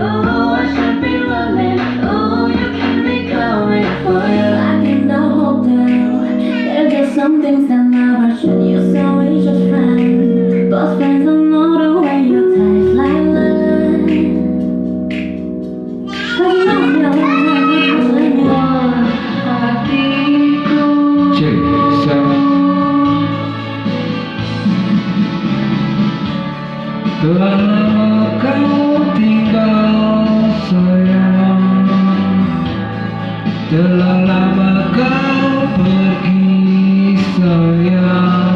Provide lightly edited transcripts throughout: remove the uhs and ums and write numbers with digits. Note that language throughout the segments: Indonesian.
Oh, I should be running. Oh, you can be coming for you. Like in the hotel, there's just some things that never should. You so we just friends, but friends don't know the way you taste like love. Cause no, you don't have to me. Hatiku. Telah lama kau tinggal sayang, telah lama kau pergi sayang.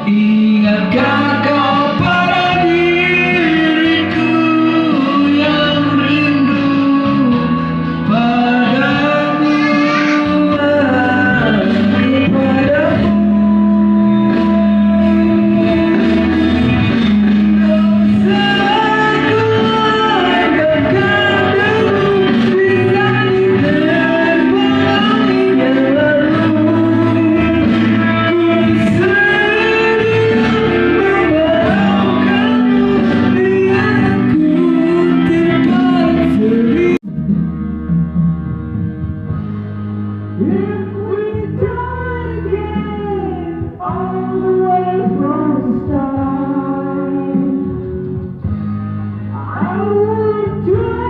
Ingatkah kau pada diriku yang rindu padamu, padamu. I would do